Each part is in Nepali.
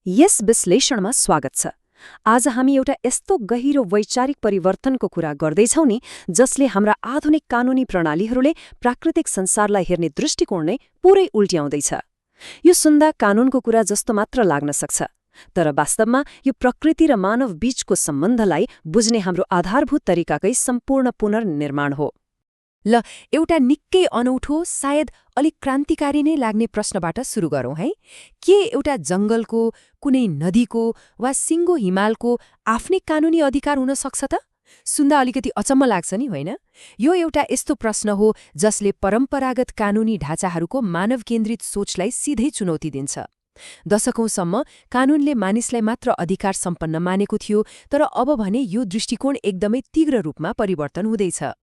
यस विश्लेषणमा स्वागत छ। आज हामी एउटा यस्तो गहिरो वैचारिक परिवर्तनको कुरा गर्दैछौँ नि जसले हाम्रा आधुनिक कानूनी प्रणालीहरूले प्राकृतिक संसारलाई हेर्ने दृष्टिकोण नै पूरै उल्ट्याउँदैछ। यो सुन्दा कानूनको कुरा जस्तो मात्र लाग्न सक्छ, तर वास्तवमा यो प्रकृति र मानव बीचको सम्बन्धलाई बुझ्ने हाम्रो आधारभूत तरिकाकै सम्पूर्ण पुनर्निर्माण हो। ल एउटा निकै अनौठो, सायद अलिक क्रान्तिकारी नै लाग्ने प्रश्नबाट सुरु गरौँ है। के एउटा जङ्गलको, कुनै नदीको वा सिङ्गो हिमालको आफ्नै कानूनी अधिकार हुन सक्छ त? सुन्दा अलिकति अचम्म लाग्छ नि, होइन? यो एउटा यस्तो प्रश्न हो जसले परम्परागत कानूनी ढाँचाहरूको मानव केन्द्रित सोचलाई सिधै चुनौती दिन्छ। दशकौंसम्म कानूनले मानिसलाई मात्र अधिकार सम्पन्न मानेको थियो, तर अब भने यो दृष्टिकोण एकदमै तीव्र रूपमा परिवर्तन हुँदैछ।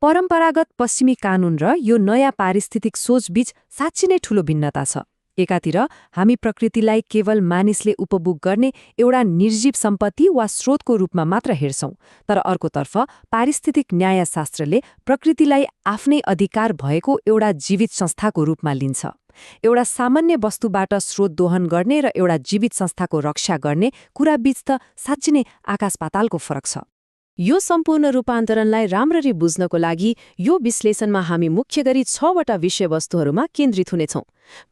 परम्परागत पश्चिमी कानून र यो नयाँ पारिस्थितिक सोचबीच साँच्चै नै ठूलो भिन्नता छ। एकातिर हामी प्रकृतिलाई केवल मानिसले उपभोग गर्ने एउटा निर्जीव सम्पत्ति वा स्रोतको रूपमा मात्र हेर्छौं, तर अर्कोतर्फ पारिस्थितिक न्यायशास्त्रले प्रकृतिलाई आफ्नै अधिकार भएको एउटा जीवित संस्थाको रूपमा लिन्छ। एउटा सामान्य वस्तुबाट स्रोत दोहन गर्ने र एउटा जीवित संस्थाको रक्षा गर्ने कुराबीच त साँच्चै नै आकाश पातालको फरक छ। यो सम्पूर्ण रूपान्तरणलाई राम्ररी बुझ्नको लागि यो विश्लेषणमा हामी मुख्य गरी 6वटा विषयवस्तुहरूमा केन्द्रित हुनेछौँ।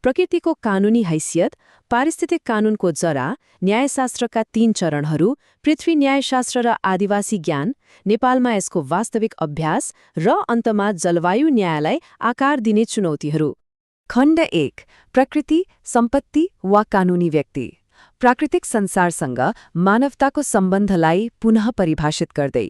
प्रकृतिको कानूनी हैसियत, पारिस्थितिक कानूनको जरा, न्यायशास्त्रका 3 चरणहरू, पृथ्वी न्यायशास्त्र र आदिवासी ज्ञान, नेपालमा यसको वास्तविक अभ्यास र अन्तमा जलवायु न्यायलाई आकार दिने चुनौतीहरू। खण्ड 1, प्रकृति, सम्पत्ति वा कानूनी व्यक्ति। प्राकृतिक संसारसँग मानवताको सम्बन्धलाई पुनः परिभाषित गर्दै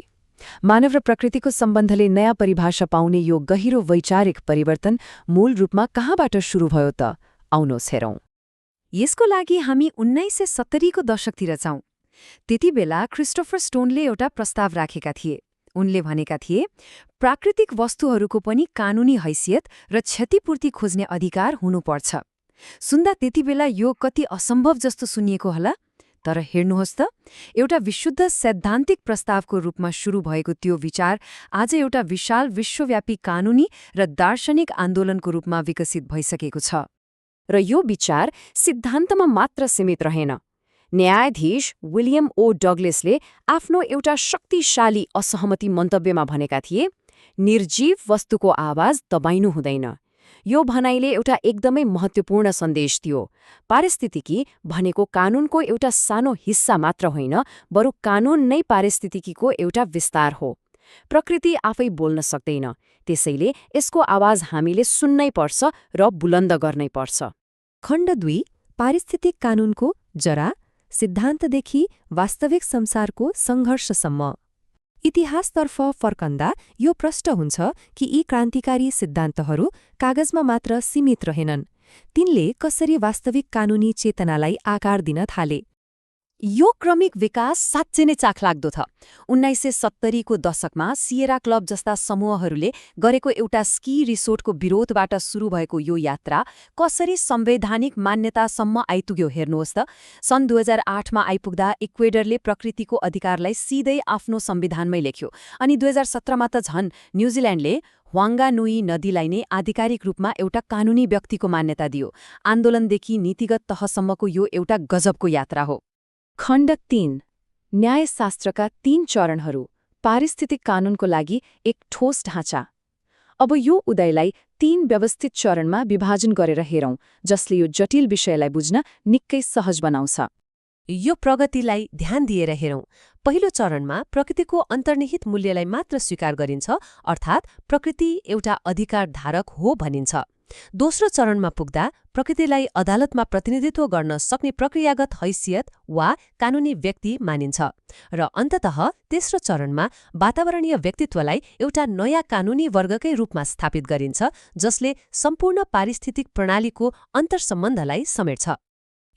मानव र प्रकृतिको सम्बन्धले नयाँ परिभाषा पाउने यो गहिरो वैचारिक परिवर्तन मूल रूपमा कहाँबाट सुरु भयो त? आउनुहोस् हेरौँ। यसको लागि हामी 1970 को दशकतिर जाउँ। त्यति बेला क्रिस्टोफर स्टोनले एउटा प्रस्ताव राखेका थिए। उनले भनेका थिए, प्राकृतिक वस्तुहरूको पनि कानूनी हैसियत र क्षतिपूर्ति खोज्ने अधिकार हुनुपर्छ। सुन्दा त्यति बेला यो कति असम्भव जस्तो सुनिएको होला, तर हेर्नुहोस् त, एउटा विशुद्ध सैद्धान्तिक प्रस्तावको रूपमा सुरु भएको त्यो विचार आज एउटा विशाल विश्वव्यापी कानूनी र दार्शनिक आन्दोलनको रूपमा विकसित भइसकेको छ। र यो विचार सिद्धान्तमा मात्र सीमित रहेन। न्यायाधीश विलियम ओ डगलेसले आफ्नो एउटा शक्तिशाली असहमति मन्तव्यमा भनेका थिए, निर्जीव वस्तुको आवाज दबाइनु हुँदैन। यो भनाइले एउटा एकदमै महत्त्वपूर्ण सन्देश दियो। पारिस्थितिकी भनेको कानूनको एउटा सानो हिस्सा मात्र होइन, बरु कानून नै पारिस्थितिकीको एउटा विस्तार हो। प्रकृति आफै बोल्न सक्दैन, त्यसैले यसको आवाज हामीले सुन्नै पर्छ र बुलन्द गर्नै पर्छ। खण्ड 2, पारिस्थितिक कानूनको जरा, सिद्धान्तदेखि वास्तविक संसारको सङ्घर्षसम्म। इतिहासतर्फ फर्कँदा यो प्रश्न हुन्छ कि यी क्रान्तिकारी सिद्धान्तहरू कागजमा मात्र सीमित रहेनन्। तिनले कसरी वास्तविक कानूनी चेतनालाई आकार दिन थाले? यो क्रमिक विकास साँच्चै नै चाखलाग्दो छ। 1970 को दशकमा सिएरा क्लब जस्ता समूहहरूले गरेको एउटा स्की रिसोर्टको विरोधबाट सुरु भएको यो यात्रा कसरी संवैधानिक मान्यतासम्म आइपुग्यो हेर्नुहोस् त। सन् 2008 मा आइपुग्दा इक्वेडरले प्रकृतिको अधिकारलाई सिधै आफ्नो संविधानमै लेख्यो, अनि 2017 मा त झन् न्युजिल्यान्डले ह्वाङ्गानुई नदीलाई नै आधिकारिक रूपमा एउटा कानूनी व्यक्तिको मान्यता दियो। आन्दोलनदेखि नीतिगत तहसम्मको यो एउटा गजबको यात्रा हो। खण्ड 3, न्यायशास्त्रका 3 चरणहरू, पारिस्थितिक कानूनको लागि एक ठोस ढाँचा। अब यो उदयलाई 3 व्यवस्थित चरणमा विभाजन गरेर हेरौँ, जसले यो जटिल विषयलाई बुझ्न निकै सहज बनाउँछ। यो प्रगतिलाई ध्यान दिएर हेरौँ। पहिलो चरणमा प्रकृतिको अन्तर्निहित मूल्यलाई मात्र स्वीकार गरिन्छ, अर्थात् प्रकृति एउटा अधिकारधारक हो भनिन्छ। दोस्रो चरणमा पुग्दा प्रकृतिलाई अदालतमा प्रतिनिधित्व गर्न सक्ने प्रक्रियागत हैसियत वा कानूनी व्यक्ति मानिन्छ। र अन्ततः तेस्रो चरणमा वातावरणीय व्यक्तित्वलाई एउटा नयाँ कानूनी वर्गकै रूपमा स्थापित गरिन्छ, जसले सम्पूर्ण पारिस्थितिक प्रणालीको अन्तर्सम्बन्धलाई समेट्छ।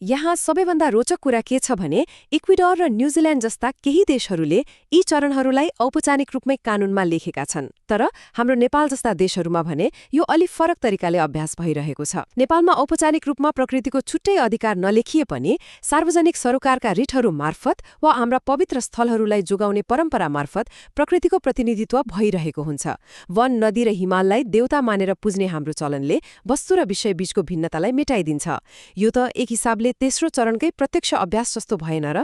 यहाँ सबैभन्दा रोचक कुरा के छ भने इक्वेडर र न्युजिल्यान्ड जस्ता केही देशहरूले यी चरणहरूलाई औपचारिक रूपमै कानूनमा लेखेका छन्, तर हाम्रो नेपाल जस्ता देशहरूमा भने यो अलि फरक तरिकाले अभ्यास भइरहेको छ। नेपालमा औपचारिक रूपमा प्रकृतिको छुट्टै अधिकार नलेखिए पनि सार्वजनिक सरोकारका रिटहरू मार्फत वा हाम्रा पवित्र स्थलहरूलाई जोगाउने परम्परा मार्फत प्रकृतिको प्रतिनिधित्व भइरहेको हुन्छ। वन, नदी र हिमाललाई देवता मानेर पुज्ने हाम्रो चलनले वस्तु र विषय बीचको भिन्नतालाई मेटाइदिन्छ। यो त एक हिसाबले तेस्रो चरणकै प्रत्यक्ष अभ्यास जस्तो भएन र?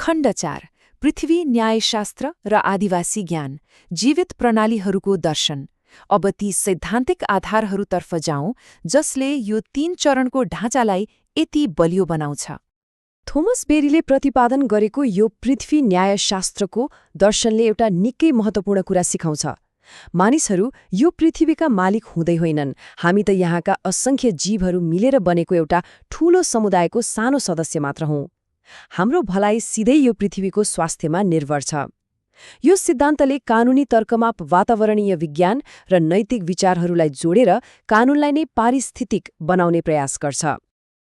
खण्ड 4 पृथ्वी न्यायशास्त्र र आदिवासी ज्ञान जीवित प्रणालीहरूको दर्शन। अब ती सैद्धान्तिक आधारहरूतर्फ जाउँ जसले यो 3 चरणको ढाँचालाई यति बलियो बनाउँछ। थोमस बेरीले प्रतिपादन गरेको यो पृथ्वी न्यायशास्त्रको दर्शनले एउटा निकै महत्त्वपूर्ण कुरा सिकाउँछ। मानिसहरू यो पृथ्वीका मालिक हुँदै होइनन्, हामी त यहाँका असंख्य जीवहरू मिलेर बनेको एउटा ठूलो समुदायको सानो सदस्य मात्र हौं। हाम्रो भलाइ सिधै यो पृथ्वीको स्वास्थ्यमा निर्भर छ। यो सिद्धान्तले कानूनी तर्कमा वातावरणीय विज्ञान र नैतिक विचारहरूलाई जोडेर कानूनलाई नै पारिस्थितिक बनाउने प्रयास गर्छ।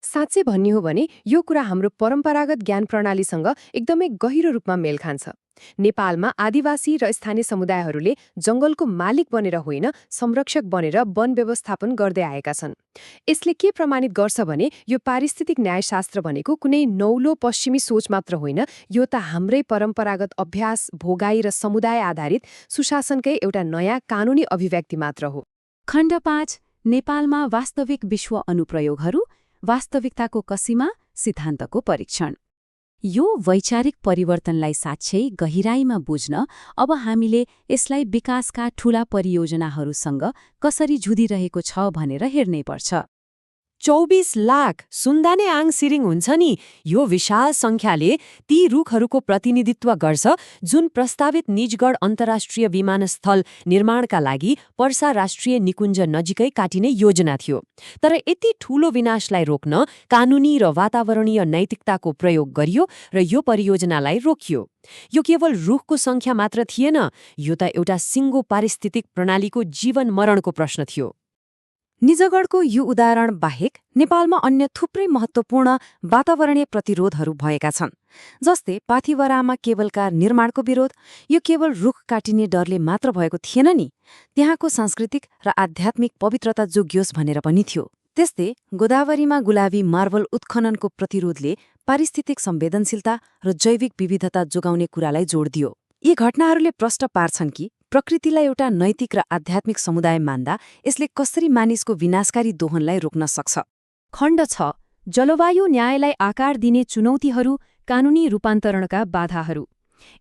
साँच्चै भन्ने हो भने यो कुरा हाम्रो परम्परागत ज्ञान प्रणालीसँग एकदमै गहिरो रूपमा मेल खान्छ। नेपालमा आदिवासी र स्थानीय समुदायहरूले जङ्गलको मालिक बनेर होइन, संरक्षक बनेर वन व्यवस्थापन गर्दै आएका छन्। यसले के प्रमाणित गर्छ भने यो पारिस्थितिक न्यायशास्त्र भनेको कुनै नौलो पश्चिमी सोच मात्र होइन, यो त हाम्रै परम्परागत अभ्यास, भोगाई र समुदाय आधारित सुशासनकै एउटा नयाँ कानूनी अभिव्यक्ति मात्र हो। खण्ड 5 नेपालमा वास्तविक विश्व अनुप्रयोगहरू, वास्तविकताको कसीमा सिद्धान्तको परीक्षण। यो वैचारिक परिवर्तनलाई साँच्चै गहिराईमा बुझ्न अब हामीले यसलाई विकासका ठूला परियोजनाहरूसँग कसरी जुधिरहेको छ भनेर हेर्नै पर्छ। 24 लाख सुन्दाने आङ सिरिङ हुन्छ नि, यो विशाल संख्याले ती रुखहरूको प्रतिनिधित्व गर्छ जुन प्रस्तावित निजगढ अन्तर्राष्ट्रिय विमानस्थल निर्माणका लागि पर्सा राष्ट्रिय निकुञ्ज नजिकै काटिने योजना थियो। तर यति ठूलो विनाशलाई रोक्न कानूनी र वातावरणीय नैतिकताको प्रयोग गरियो र यो परियोजनालाई रोकियो। यो केवल रुखको संख्या मात्र थिएन, यो त एउटा सिङ्गो पारिस्थितिक प्रणालीको जीवन मरणको प्रश्न थियो। निजगढको यो उदाहरण बाहेक नेपालमा अन्य थुप्रै महत्त्वपूर्ण वातावरणीय प्रतिरोधहरू भएका छन्। जस्तै पाथिभरामा केबलकार निर्माणको विरोध, यो केवल रुख काटिने डरले मात्र भएको थिएन नि, त्यहाँको सांस्कृतिक र आध्यात्मिक पवित्रता जोगियोस् भनेर पनि थियो। त्यस्तै गोदावरीमा गुलाबी मार्बल उत्खननको प्रतिरोधले पारिस्थितिक संवेदनशीलता र जैविक विविधता जोगाउने कुरालाई जोड दियो। यी घटनाहरूले प्रश्न पार्छन् कि प्रकृतिलाई एउटा नैतिक र आध्यात्मिक समुदाय मान्दा यसले कसरी मानिसको विनाशकारी दोहनलाई रोक्न सक्छ। खण्ड 6 जलवायु न्यायलाई आकार दिने चुनौतीहरू, कानूनी रूपान्तरणका बाधाहरू।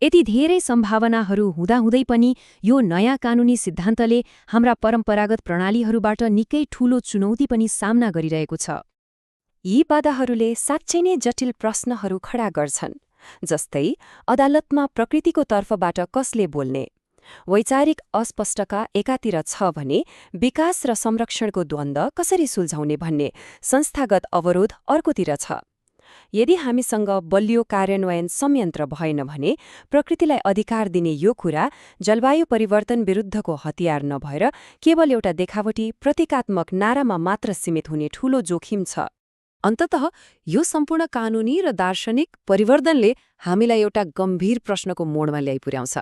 यति धेरै सम्भावनाहरू हुँदाहुँदै पनि यो नयाँ कानूनी सिद्धान्तले हाम्रा परम्परागत प्रणालीहरूबाट निकै ठूलो चुनौती पनि सामना गरिरहेको छ। यी बाधाहरूले साँच्चै नै जटिल प्रश्नहरू खडा गर्छन्, जस्तै अदालतमा प्रकृतिको तर्फबाट कसले बोल्ने, वैचारिक अस्पष्टता एकातिर छ भने विकास र संरक्षणको द्वन्द्व कसरी सुल्झाउने भन्ने संस्थागत अवरोध अर्कोतिर छ। यदि हामीसँग बलियो कार्यान्वयन संयन्त्र भएन भने प्रकृतिलाई अधिकार दिने यो कुरा जलवायु परिवर्तन विरुद्धको हतियार नभएर केवल एउटा देखावटी प्रतीकात्मक नारामा मात्र सीमित हुने ठूलो जोखिम छ। अन्ततः यो सम्पूर्ण कानूनी र दार्शनिक परिवर्तनले हामीलाई एउटा गम्भीर प्रश्नको मोडमा ल्याइ पुर्याउँछ।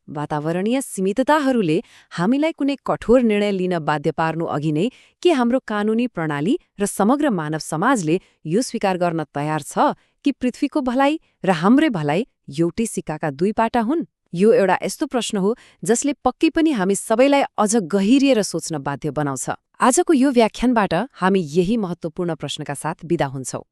वातावरणीय सीमितताहरूले हामीलाई कुनै कठोर निर्णय लिन बाध्य पार्नु अघि नै के हाम्रो कानूनी प्रणाली र समग्र मानव समाजले यो स्वीकार गर्न तयार छ कि पृथ्वीको भलाइ र हाम्रै भलाइ एउटै सिक्काका दुई पाटा हुन्? यो एउटा यस्तो प्रश्न हो जसले पक्कै पनि हामी सबैलाई अझ गहिरिएर सोच्न बाध्य बनाउँछ। आजको यो व्याख्यानबाट हामी यही महत्त्वपूर्ण प्रश्नका साथ बिदा हुन्छौं।